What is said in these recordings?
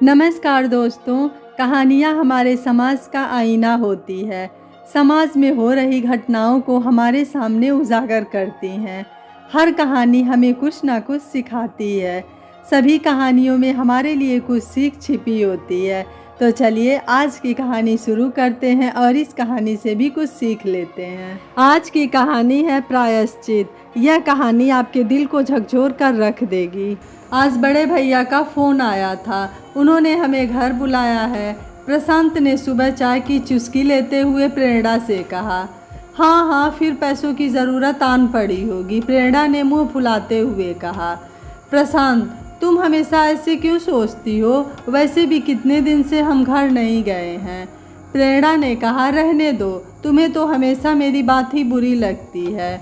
नमस्कार दोस्तों, कहानियाँ हमारे समाज का आईना होती है। समाज में हो रही घटनाओं को हमारे सामने उजागर करती हैं। हर कहानी हमें कुछ ना कुछ सिखाती है। सभी कहानियों में हमारे लिए कुछ सीख छिपी होती है। तो चलिए आज की कहानी शुरू करते हैं और इस कहानी से भी कुछ सीख लेते हैं। आज की कहानी है प्रायश्चित। यह कहानी आपके दिल को झकझोर कर रख देगी। आज बड़े भैया का फ़ोन आया था। उन्होंने हमें घर बुलाया है। प्रशांत ने सुबह चाय की चुस्की लेते हुए प्रेरणा से कहा। हाँ, फिर पैसों की ज़रूरत आन पड़ी होगी, प्रेरणा ने मुंह फुलाते हुए कहा। प्रशांत, तुम हमेशा ऐसे क्यों सोचती हो? वैसे भी कितने दिन से हम घर नहीं गए हैं। प्रेरणा ने कहा, रहने दो, तुम्हें तो हमेशा मेरी बात ही बुरी लगती है।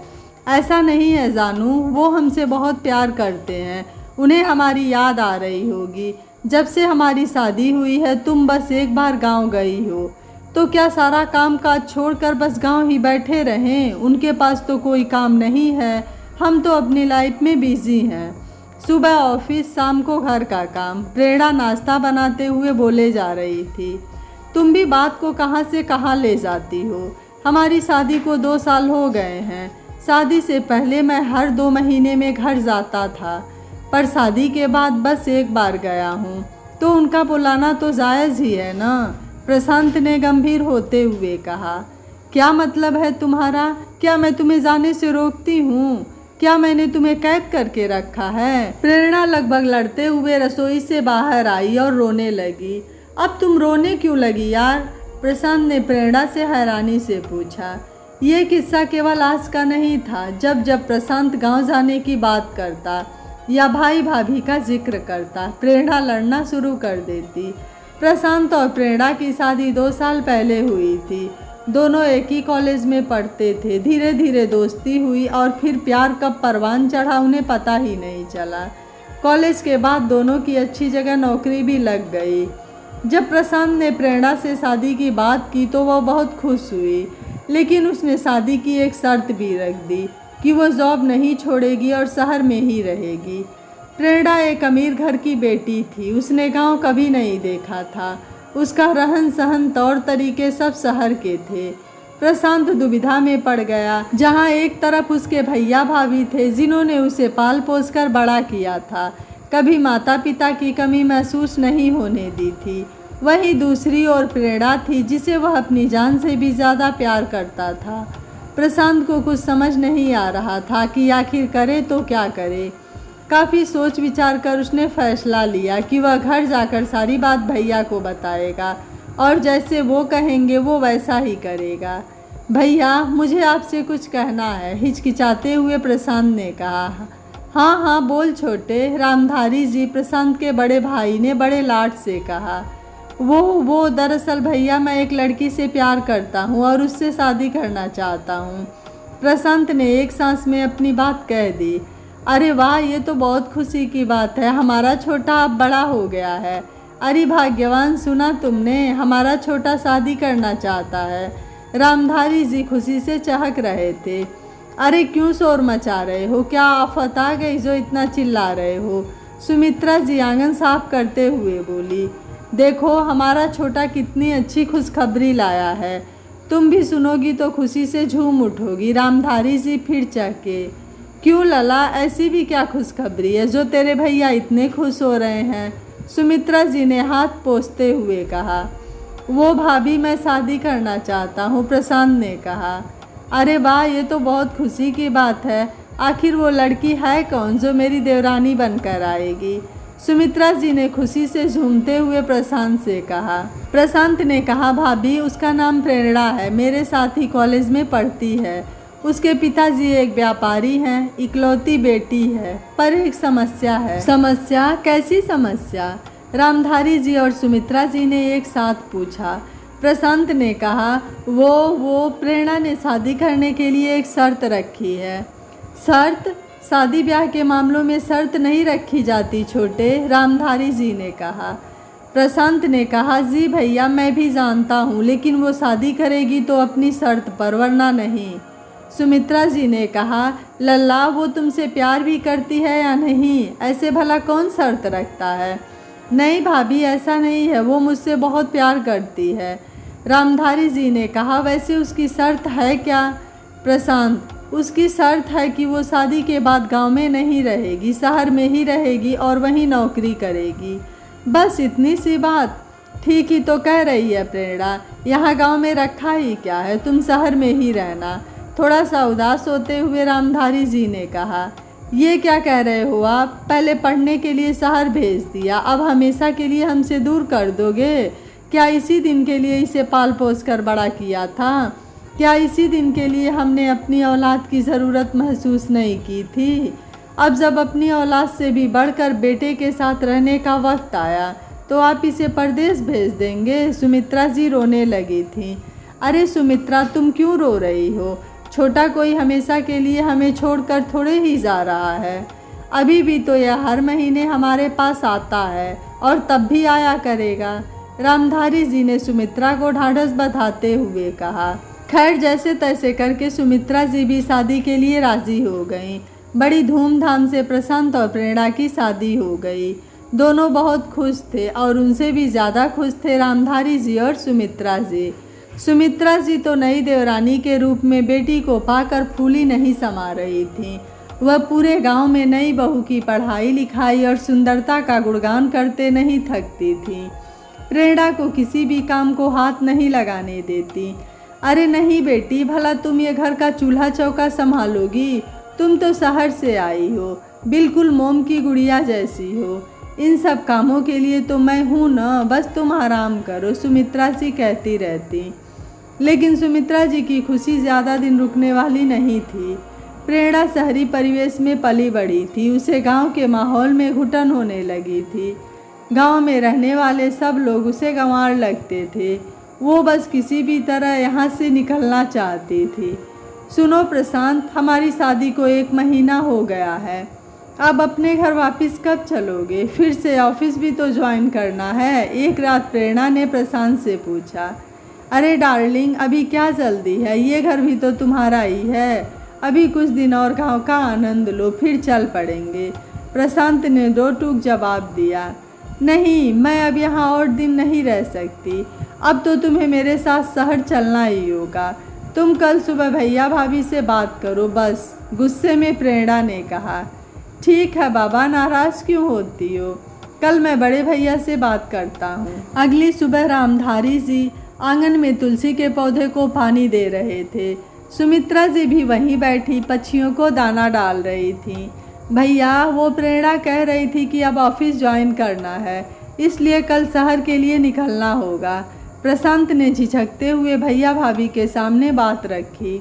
ऐसा नहीं है जानू, वो हमसे बहुत प्यार करते हैं। उन्हें हमारी याद आ रही होगी। जब से हमारी शादी हुई है तुम बस एक बार गांव गई हो, तो क्या सारा काम काज छोड़कर बस गांव ही बैठे रहें? उनके पास तो कोई काम नहीं है। हम तो अपनी लाइफ में बिजी हैं। सुबह ऑफिस, शाम को घर का काम। प्रेरणा नाश्ता बनाते हुए बोले जा रही थी। तुम भी बात को कहाँ से कहाँ ले जाती हो। हमारी शादी को 2 साल हो गए हैं। शादी से पहले मैं हर 2 महीने में घर जाता था, पर शादी के बाद बस एक बार गया हूँ, तो उनका बुलाना तो जायज़ ही है ना? प्रशांत ने गंभीर होते हुए कहा। क्या मतलब है तुम्हारा? क्या मैं तुम्हें जाने से रोकती हूँ? क्या मैंने तुम्हें कैद करके रखा है? प्रेरणा लगभग लड़ते हुए रसोई से बाहर आई और रोने लगी। अब तुम रोने क्यों लगी यार? प्रशांत ने प्रेरणा से हैरानी से पूछा। ये किस्सा केवल आज का नहीं था। जब जब प्रशांत गांव जाने की बात करता या भाई भाभी का जिक्र करता, प्रेरणा लड़ना शुरू कर देती। प्रशांत और प्रेरणा की शादी 2 साल पहले हुई थी। दोनों एक ही कॉलेज में पढ़ते थे। धीरे धीरे दोस्ती हुई और फिर प्यार कब परवान चढ़ा उन्हें पता ही नहीं चला। कॉलेज के बाद दोनों की अच्छी जगह नौकरी भी लग गई। जब प्रशांत ने प्रेरणा से शादी की बात की तो वह बहुत खुश हुई, लेकिन उसने शादी की एक शर्त भी रख दी कि वो जॉब नहीं छोड़ेगी और शहर में ही रहेगी। प्रेरणा एक अमीर घर की बेटी थी। उसने गांव कभी नहीं देखा था। उसका रहन सहन, तौर तरीके सब शहर के थे। प्रशांत दुविधा में पड़ गया। जहां एक तरफ उसके भैया भाभी थे जिन्होंने उसे पाल पोस कर बड़ा किया था, कभी माता पिता की कमी महसूस नहीं होने दी थी, वहीं दूसरी ओर प्रेरणा थी जिसे वह अपनी जान से भी ज़्यादा प्यार करता था। प्रशांत को कुछ समझ नहीं आ रहा था कि आखिर करे तो क्या करे। काफ़ी सोच विचार कर उसने फैसला लिया कि वह घर जाकर सारी बात भैया को बताएगा और जैसे वो कहेंगे वो वैसा ही करेगा। भैया, मुझे आपसे कुछ कहना है, हिचकिचाते हुए प्रशांत ने कहा। हाँ, बोल छोटे, रामधारी जी, प्रशांत के बड़े भाई ने बड़े लाड से कहा। वो दरअसल भैया, मैं एक लड़की से प्यार करता हूँ और उससे शादी करना चाहता हूँ। प्रशांत ने एक सांस में अपनी बात कह दी। अरे वाह, ये तो बहुत खुशी की बात है। हमारा छोटा अब बड़ा हो गया है। अरे भाग्यवान, सुना तुमने, हमारा छोटा शादी करना चाहता है। रामधारी जी खुशी से चहक रहे थे। अरे क्यों शोर मचा रहे हो? क्या आफत आ गई जो इतना चिल्ला रहे हो? सुमित्रा जी आंगन साफ करते हुए बोली। देखो, हमारा छोटा कितनी अच्छी खुशखबरी लाया है। तुम भी सुनोगी तो खुशी से झूम उठोगी। रामधारी जी फिर चहके। क्यों लला, ऐसी भी क्या खुशखबरी है जो तेरे भैया इतने खुश हो रहे हैं? सुमित्रा जी ने हाथ पोंछते हुए कहा। वो भाभी, मैं शादी करना चाहता हूँ, प्रशांत ने कहा। अरे वाह, ये तो बहुत खुशी की बात है। आखिर वो लड़की है कौन जो मेरी देवरानी बनकर आएगी? सुमित्रा जी ने खुशी से झूमते हुए प्रशांत से कहा। प्रशांत ने कहा, भाभी, उसका नाम प्रेरणा है, मेरे साथ ही कॉलेज में पढ़ती है। उसके पिताजी एक व्यापारी हैं, इकलौती बेटी है, पर एक समस्या है। समस्या? कैसी समस्या? रामधारी जी और सुमित्रा जी ने एक साथ पूछा। प्रशांत ने कहा, वो प्रेरणा ने शादी करने के लिए एक शर्त रखी है। शर्त? शादी ब्याह के मामलों में शर्त नहीं रखी जाती छोटे, रामधारी जी ने कहा। प्रशांत ने कहा, जी भैया, मैं भी जानता हूँ, लेकिन वो शादी करेगी तो अपनी शर्त पर, वरना नहीं। सुमित्रा जी ने कहा, लल्ला, वो तुमसे प्यार भी करती है या नहीं? ऐसे भला कौन शर्त रखता है? नहीं भाभी, ऐसा नहीं है, वो मुझसे बहुत प्यार करती है। रामधारी जी ने कहा, वैसे उसकी शर्त है क्या? प्रशांत, उसकी शर्त है कि वो शादी के बाद गांव में नहीं रहेगी, शहर में ही रहेगी और वहीं नौकरी करेगी। बस इतनी सी बात? ठीक ही तो कह रही है प्रेरणा, यहाँ गांव में रखा ही क्या है, तुम शहर में ही रहना। थोड़ा सा उदास होते हुए रामधारी जी ने कहा, ये क्या कह रहे हो आप? पहले पढ़ने के लिए शहर भेज दिया, अब हमेशा के लिए हमसे दूर कर दोगे? क्या इसी दिन के लिए इसे पाल पोस कर बड़ा किया था? क्या इसी दिन के लिए हमने अपनी औलाद की ज़रूरत महसूस नहीं की थी? अब जब अपनी औलाद से भी बढ़कर बेटे के साथ रहने का वक्त आया तो आप इसे परदेश भेज देंगे? सुमित्रा जी रोने लगी थी। अरे सुमित्रा, तुम क्यों रो रही हो? छोटा कोई हमेशा के लिए हमें छोड़कर थोड़े ही जा रहा है। अभी भी तो यह हर महीने हमारे पास आता है और तब भी आया करेगा। रामधारी जी ने सुमित्रा को ढाढ़स बंधाते हुए कहा। खैर, जैसे तैसे करके सुमित्रा जी भी शादी के लिए राजी हो गईं। बड़ी धूमधाम से प्रशांत और प्रेरणा की शादी हो गई। दोनों बहुत खुश थे और उनसे भी ज़्यादा खुश थे रामधारी जी और सुमित्रा जी। सुमित्रा जी तो नई देवरानी के रूप में बेटी को पाकर फूली नहीं समा रही थी। वह पूरे गांव में नई बहू की पढ़ाई लिखाई और सुंदरता का गुणगान करते नहीं थकती थी। प्रेरणा को किसी भी काम को हाथ नहीं लगाने देती। अरे नहीं बेटी, भला तुम ये घर का चूल्हा चौका संभालोगी? तुम तो शहर से आई हो, बिल्कुल मोम की गुड़िया जैसी हो। इन सब कामों के लिए तो मैं हूँ ना, बस तुम आराम करो, सुमित्रा जी कहती रहती। लेकिन सुमित्रा जी की खुशी ज़्यादा दिन रुकने वाली नहीं थी। प्रेरणा शहरी परिवेश में पली बड़ी थी, उसे गांव के माहौल में घुटन होने लगी थी। गांव में रहने वाले सब लोग उसे गंवार लगते थे। वो बस किसी भी तरह यहाँ से निकलना चाहती थी। सुनो प्रशांत, हमारी शादी को 1 महीना हो गया है। अब अपने घर वापस कब चलोगे? फिर से ऑफिस भी तो ज्वाइन करना है। एक रात प्रेरणा ने प्रशांत से पूछा। अरे डार्लिंग, अभी क्या जल्दी है, ये घर भी तो तुम्हारा ही है। अभी कुछ दिन और गांव का आनंद लो, फिर चल पड़ेंगे। प्रशांत ने दो टूक जवाब दिया। नहीं, मैं अब यहाँ और दिन नहीं रह सकती। अब तो तुम्हें मेरे साथ शहर चलना ही होगा। तुम कल सुबह भैया भाभी से बात करो बस, गुस्से में प्रेरणा ने कहा। ठीक है बाबा, नाराज़ क्यों होती हो? कल मैं बड़े भैया से बात करता हूँ। अगली सुबह रामधारी जी आंगन में तुलसी के पौधे को पानी दे रहे थे। सुमित्रा जी भी वहीं बैठी पक्षियों को दाना डाल रही थी। भैया, वो प्रेरणा कह रही थी कि अब ऑफिस ज्वाइन करना है, इसलिए कल शहर के लिए निकलना होगा। प्रशांत ने झिझकते हुए भैया भाभी के सामने बात रखी।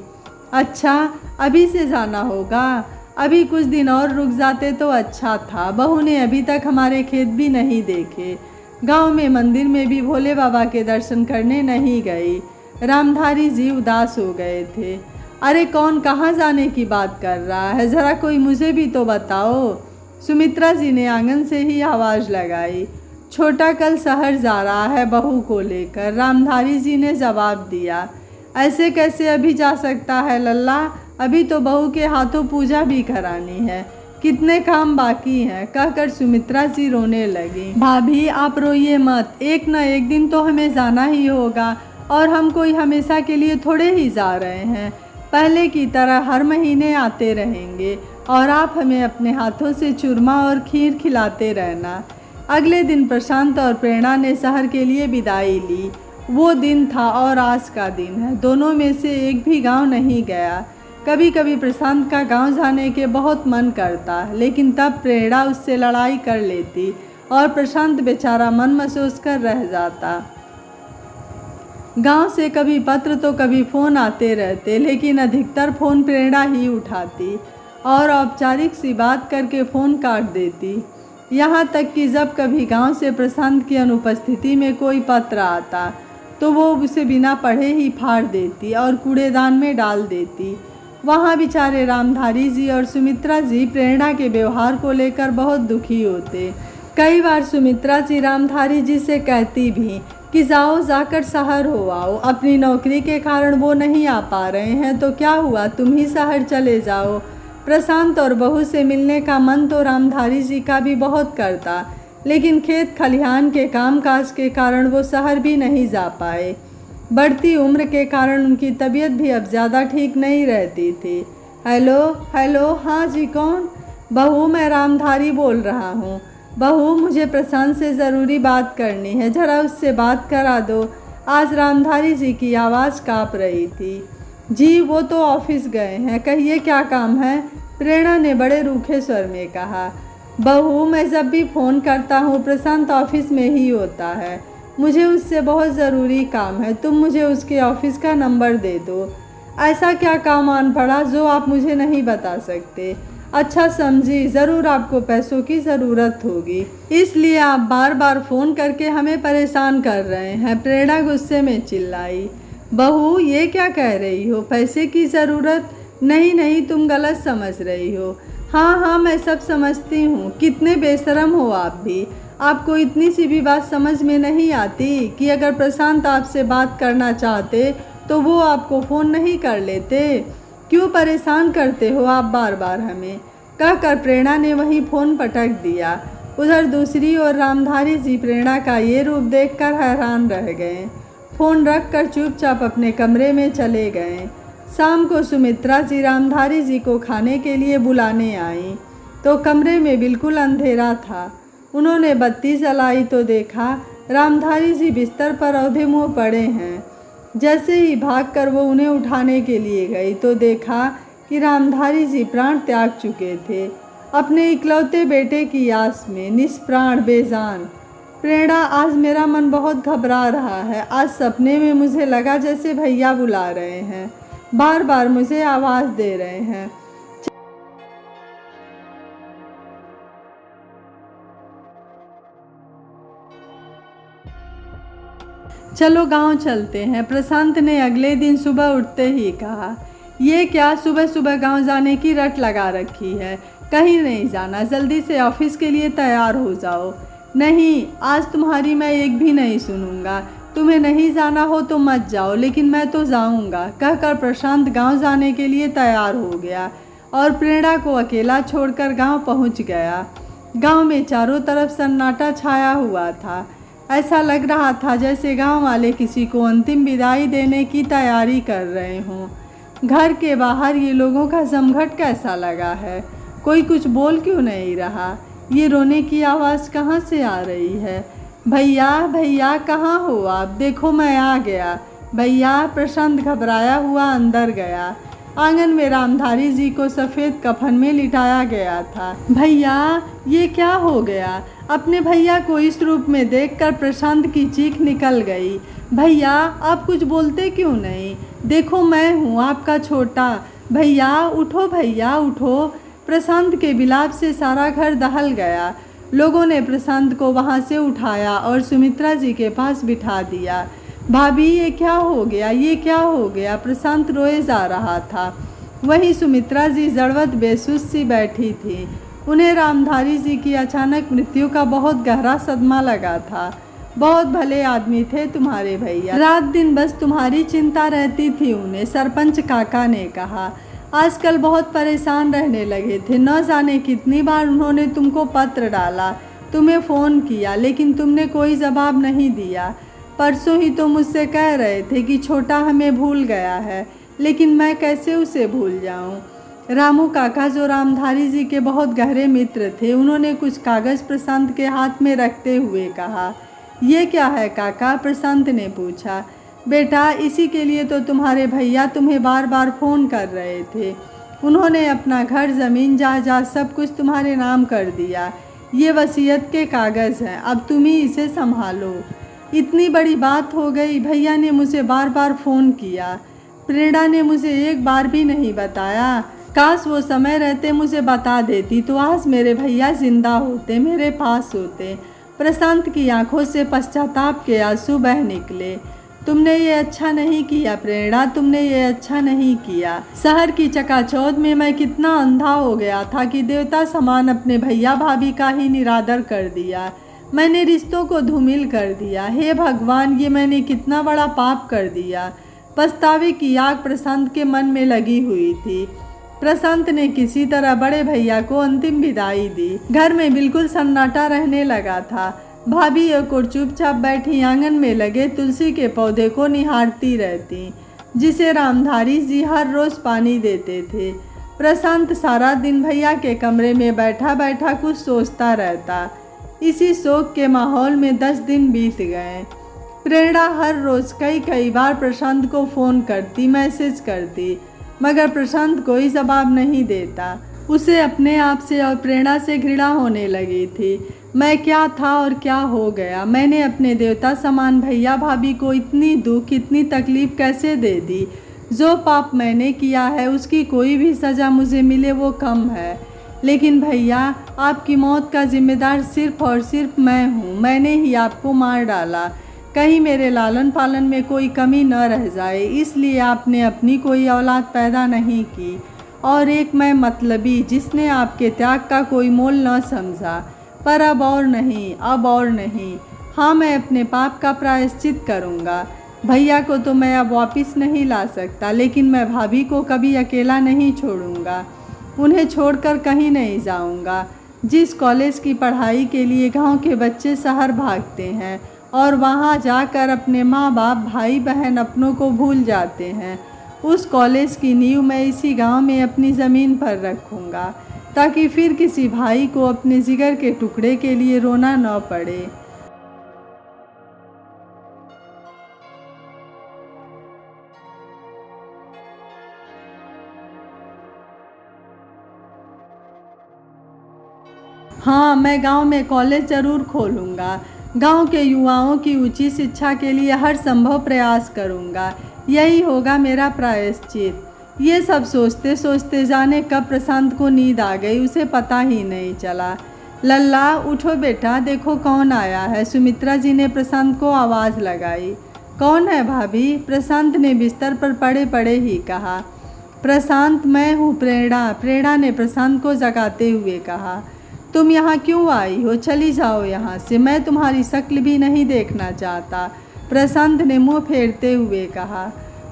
अच्छा, अभी से जाना होगा? अभी कुछ दिन और रुक जाते तो अच्छा था। बहू ने अभी तक हमारे खेत भी नहीं देखे। गांव में मंदिर में भी भोले बाबा के दर्शन करने नहीं गई। रामधारी जी उदास हो गए थे। अरे कौन कहाँ जाने की बात कर रहा है, ज़रा कोई मुझे भी तो बताओ। सुमित्रा जी ने आंगन से ही आवाज़ लगाई। छोटा कल शहर जा रहा है बहू को लेकर, रामधारी जी ने जवाब दिया। ऐसे कैसे अभी जा सकता है लल्ला, अभी तो बहू के हाथों पूजा भी करानी है, कितने काम बाकी हैं, कहकर सुमित्रा जी रोने लगी। भाभी आप रोइए मत, एक न एक दिन तो हमें जाना ही होगा और हम कोई हमेशा के लिए थोड़े ही जा रहे हैं। पहले की तरह हर महीने आते रहेंगे और आप हमें अपने हाथों से चूरमा और खीर खिलाते रहना। अगले दिन प्रशांत और प्रेरणा ने शहर के लिए विदाई ली। वो दिन था और आज का दिन है, दोनों में से एक भी गांव नहीं गया। कभी कभी प्रशांत का गांव जाने के बहुत मन करता, लेकिन तब प्रेरणा उससे लड़ाई कर लेती और प्रशांत बेचारा मन महसूस कर रह जाता। गांव से कभी पत्र तो कभी फ़ोन आते रहते, लेकिन अधिकतर फ़ोन प्रेरणा ही उठाती और औपचारिक सी बात करके फ़ोन काट देती। यहाँ तक कि जब कभी गांव से प्रशांत की अनुपस्थिति में कोई पत्र आता तो वो उसे बिना पढ़े ही फाड़ देती और कूड़ेदान में डाल देती। वहाँ बेचारे रामधारी जी और सुमित्रा जी प्रेरणा के व्यवहार को लेकर बहुत दुखी होते। कई बार सुमित्रा जी रामधारी जी से कहती भी कि जाओ जाकर शहर हो आओ, अपनी नौकरी के कारण वो नहीं आ पा रहे हैं तो क्या हुआ, तुम ही शहर चले जाओ। प्रशांत और बहू से मिलने का मन तो रामधारी जी का भी बहुत करता, लेकिन खेत खलिहान के कामकाज के कारण वो शहर भी नहीं जा पाए। बढ़ती उम्र के कारण उनकी तबीयत भी अब ज़्यादा ठीक नहीं रहती थी। हेलो हेलो, हाँ जी कौन? बहू, मैं रामधारी बोल रहा हूँ। बहू, मुझे प्रशांत से ज़रूरी बात करनी है, ज़रा उससे बात करा दो। आज रामधारी जी की आवाज़ काँप रही थी। जी, वो तो ऑफिस गए हैं, कहिए क्या काम है? प्रेरणा ने बड़े रूखे स्वर में कहा। बहू, मैं जब भी फ़ोन करता हूँ प्रशांत ऑफिस में ही होता है, मुझे उससे बहुत ज़रूरी काम है, तुम मुझे उसके ऑफिस का नंबर दे दो। ऐसा क्या काम आन पड़ा जो आप मुझे नहीं बता सकते? अच्छा समझी, ज़रूर आपको पैसों की ज़रूरत होगी, इसलिए आप बार बार फ़ोन करके हमें परेशान कर रहे हैं, प्रेरणा गुस्से में चिल्लाई। बहू, ये क्या कह रही हो? पैसे की ज़रूरत? नहीं नहीं, तुम गलत समझ रही हो। हाँ हाँ, मैं सब समझती हूँ, कितने बेशरम हो आप भी। आपको इतनी सी भी बात समझ में नहीं आती कि अगर प्रशांत आपसे बात करना चाहते तो वो आपको फ़ोन नहीं कर लेते? क्यों परेशान करते हो आप बार बार हमें? कहकर प्रेरणा ने वहीं फ़ोन पटक दिया। उधर दूसरी ओर रामधारी जी प्रेरणा का ये रूप देखकर हैरान रह गए। फ़ोन रखकर चुपचाप अपने कमरे में चले गए। शाम को सुमित्रा जी रामधारी जी को खाने के लिए बुलाने आईं तो कमरे में बिल्कुल अंधेरा था। उन्होंने बत्ती जलाई तो देखा रामधारी जी बिस्तर पर औंधे मुँह पड़े हैं। जैसे ही भागकर वो उन्हें उठाने के लिए गई तो देखा कि रामधारी जी प्राण त्याग चुके थे, अपने इकलौते बेटे की आस में, निष्प्राण बेजान। प्रेरणा, आज मेरा मन बहुत घबरा रहा है। आज सपने में मुझे लगा जैसे भैया बुला रहे हैं, बार बार मुझे आवाज़ दे रहे हैं। चलो गांव चलते हैं, प्रशांत ने अगले दिन सुबह उठते ही कहा। ये क्या सुबह सुबह गांव जाने की रट लगा रखी है? कहीं नहीं जाना, जल्दी से ऑफिस के लिए तैयार हो जाओ। नहीं, आज तुम्हारी मैं एक भी नहीं सुनूंगा। तुम्हें नहीं जाना हो तो मत जाओ, लेकिन मैं तो जाऊंगा, कहकर प्रशांत गांव जाने के लिए तैयार हो गया और प्रेरणा को अकेला छोड़कर गांव पहुंच गया। गांव में चारों तरफ सन्नाटा छाया हुआ था। ऐसा लग रहा था जैसे गांव वाले किसी को अंतिम विदाई देने की तैयारी कर रहे हों। घर के बाहर ये लोगों का जमघट कैसा लगा है? कोई कुछ बोल क्यों नहीं रहा? ये रोने की आवाज़ कहाँ से आ रही है? भैया भैया, कहाँ हो आप? देखो मैं आ गया। भैया, प्रशांत घबराया हुआ अंदर गया। आंगन में रामधारी जी को सफ़ेद कफन में लिटाया गया था। भैया, ये क्या हो गया? अपने भैया को इस रूप में देखकर प्रशांत की चीख निकल गई। भैया, आप कुछ बोलते क्यों नहीं? देखो मैं हूँ आपका छोटा। भैया उठो, भैया उठो। प्रशांत के विलाप से सारा घर दहल गया। लोगों ने प्रशांत को वहाँ से उठाया और सुमित्रा जी के पास बिठा दिया। भाभी, ये क्या हो गया? ये क्या हो गया? प्रशांत रोए जा रहा था। वहीं सुमित्रा जी जड़वत बेसुध सी बैठी थी। उन्हें रामधारी जी की अचानक मृत्यु का बहुत गहरा सदमा लगा था। बहुत भले आदमी थे तुम्हारे भैया, रात दिन बस तुम्हारी चिंता रहती थी उन्हें, सरपंच काका ने कहा। आजकल बहुत परेशान रहने लगे थे, न जाने कितनी बार उन्होंने तुमको पत्र डाला, तुम्हें फ़ोन किया, लेकिन तुमने कोई जवाब नहीं दिया। परसों ही तो मुझसे कह रहे थे कि छोटा हमें भूल गया है, लेकिन मैं कैसे उसे भूल जाऊं। रामू काका, जो रामधारी जी के बहुत गहरे मित्र थे, उन्होंने कुछ कागज़ प्रशांत के हाथ में रखते हुए कहा। ये क्या है काका? प्रशांत ने पूछा। बेटा, इसी के लिए तो तुम्हारे भैया तुम्हें बार बार फ़ोन कर रहे थे। उन्होंने अपना घर, ज़मीन, जायदाद सब कुछ तुम्हारे नाम कर दिया। ये वसीयत के कागज़ हैं, अब तुम ही इसे संभालो। इतनी बड़ी बात हो गई। भैया ने मुझे बार बार फ़ोन किया, प्रेरणा ने मुझे एक बार भी नहीं बताया। काश वो समय रहते मुझे बता देती तो आज मेरे भैया जिंदा होते, मेरे पास होते। प्रशांत की आंखों से पश्चाताप के आंसू बह निकले। तुमने ये अच्छा नहीं किया प्रेरणा, तुमने ये अच्छा नहीं किया। शहर की चकाचौंध में मैं कितना अंधा हो गया था कि देवता समान अपने भैया भाभी का ही निरादर कर दिया। मैंने रिश्तों को धूमिल कर दिया। हे भगवान, ये मैंने कितना बड़ा पाप कर दिया। पछतावे की आग प्रशांत के मन में लगी हुई थी। प्रशांत ने किसी तरह बड़े भैया को अंतिम विदाई दी। घर में बिल्कुल सन्नाटा रहने लगा था। भाभी और चुपचाप बैठी आंगन में लगे तुलसी के पौधे को निहारती रहती, जिसे रामधारी जी हर रोज पानी देते थे। प्रशांत सारा दिन भैया के कमरे में बैठा बैठा कुछ सोचता रहता। इसी शोक के माहौल में 10 दिन बीत गए। प्रेरणा हर रोज कई बार प्रशांत को फ़ोन करती, मैसेज करती, मगर प्रशांत कोई जवाब नहीं देता। उसे अपने आप से और प्रेरणा से घृणा होने लगी थी। मैं क्या था और क्या हो गया? मैंने अपने देवता समान भैया भाभी को इतनी दुख, इतनी तकलीफ़ कैसे दे दी? जो पाप मैंने किया है उसकी कोई भी सज़ा मुझे मिले वो कम है। लेकिन भैया, आपकी मौत का जिम्मेदार सिर्फ़ और सिर्फ मैं हूँ। मैंने ही आपको मार डाला। कहीं मेरे लालन पालन में कोई कमी न रह जाए, इसलिए आपने अपनी कोई औलाद पैदा नहीं की। और एक मैं मतलबी, जिसने आपके त्याग का कोई मोल न समझा। पर अब और नहीं, अब और नहीं। हाँ, मैं अपने पाप का प्रायश्चित करूँगा। भैया को तो मैं अब वापस नहीं ला सकता, लेकिन मैं भाभी को कभी अकेला नहीं छोड़ूंगा। उन्हें छोड़कर कहीं नहीं जाऊंगा। जिस कॉलेज की पढ़ाई के लिए गांव के बच्चे शहर भागते हैं और वहां जाकर अपने माँ बाप, भाई बहन, अपनों को भूल जाते हैं, उस कॉलेज की नींव मैं इसी गांव में अपनी ज़मीन पर रखूंगा, ताकि फिर किसी भाई को अपने जिगर के टुकड़े के लिए रोना न पड़े। हाँ, मैं गांव में कॉलेज ज़रूर खोलूँगा। गांव के युवाओं की ऊंची शिक्षा के लिए हर संभव प्रयास करूँगा। यही होगा मेरा प्रायश्चित। ये सब सोचते सोचते जाने कब प्रशांत को नींद आ गई, उसे पता ही नहीं चला। लल्ला, उठो बेटा, देखो कौन आया है। सुमित्रा जी ने प्रशांत को आवाज़ लगाई। कौन है भाभी? प्रशांत ने बिस्तर पर पड़े पड़े ही कहा। प्रशांत, मैं हूँ प्रेरणा। प्रेरणा ने प्रशांत को जगाते हुए कहा। तुम यहाँ क्यों आई हो? चली जाओ यहाँ से, मैं तुम्हारी शक्ल भी नहीं देखना चाहता। प्रशांत ने मुंह फेरते हुए कहा।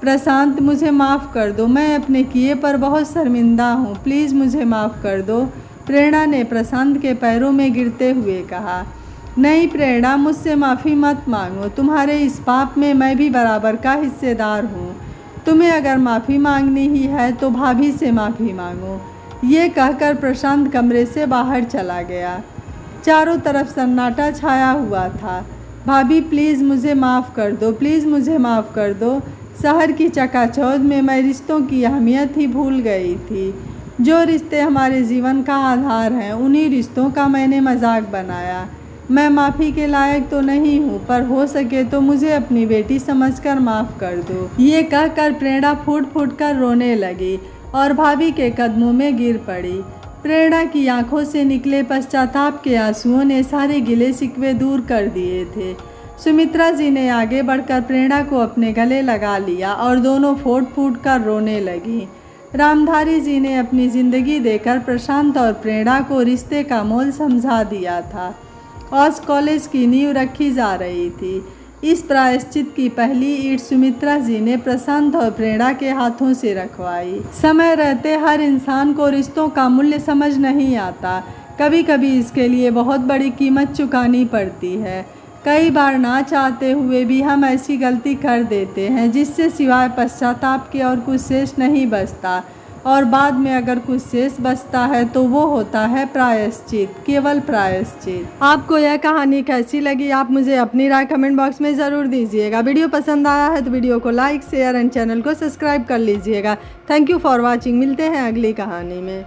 प्रशांत, मुझे माफ़ कर दो, मैं अपने किए पर बहुत शर्मिंदा हूँ, प्लीज़ मुझे माफ़ कर दो। प्रेरणा ने प्रशांत के पैरों में गिरते हुए कहा। नहीं प्रेरणा, मुझसे माफ़ी मत मांगो। तुम्हारे इस पाप में मैं भी बराबर का हिस्सेदार हूँ। तुम्हें अगर माफ़ी मांगनी ही है तो भाभी से माफ़ी मांगो। ये कहकर प्रशांत कमरे से बाहर चला गया। चारों तरफ सन्नाटा छाया हुआ था। भाभी, प्लीज़ मुझे माफ़ कर दो, प्लीज़ मुझे माफ़ कर दो। शहर की चकाचौंध में मैं रिश्तों की अहमियत ही भूल गई थी। जो रिश्ते हमारे जीवन का आधार हैं, उन्हीं रिश्तों का मैंने मजाक बनाया। मैं माफ़ी के लायक तो नहीं हूँ, पर हो सके तो मुझे अपनी बेटी समझकर माफ़ कर दो। ये कहकर प्रेरणा फूट फूट कर रोने लगी और भाभी के कदमों में गिर पड़ी। प्रेरणा की आंखों से निकले पश्चाताप के आंसुओं ने सारे गिले शिकवे दूर कर दिए थे। सुमित्रा जी ने आगे बढ़कर प्रेरणा को अपने गले लगा लिया और दोनों फूट फूट कर रोने लगी। रामधारी जी ने अपनी ज़िंदगी देकर प्रशांत और प्रेरणा को रिश्ते का मोल समझा दिया था। आज कॉलेज की नींव रखी जा रही थी। इस प्रायश्चित की पहली ईंट सुमित्रा जी ने प्रशांत और प्रेरणा के हाथों से रखवाई। समय रहते हर इंसान को रिश्तों का मूल्य समझ नहीं आता। कभी कभी इसके लिए बहुत बड़ी कीमत चुकानी पड़ती है। कई बार ना चाहते हुए भी हम ऐसी गलती कर देते हैं जिससे सिवाय पश्चाताप के और कुछ शेष नहीं बचता, और बाद में अगर कुछ शेष बचता है तो वो होता है प्रायश्चित, केवल प्रायश्चित। आपको यह कहानी कैसी लगी, आप मुझे अपनी राय कमेंट बॉक्स में ज़रूर दीजिएगा। वीडियो पसंद आया है तो वीडियो को लाइक, शेयर एंड चैनल को सब्सक्राइब कर लीजिएगा। Thank you for watching. मिलते हैं अगली कहानी में।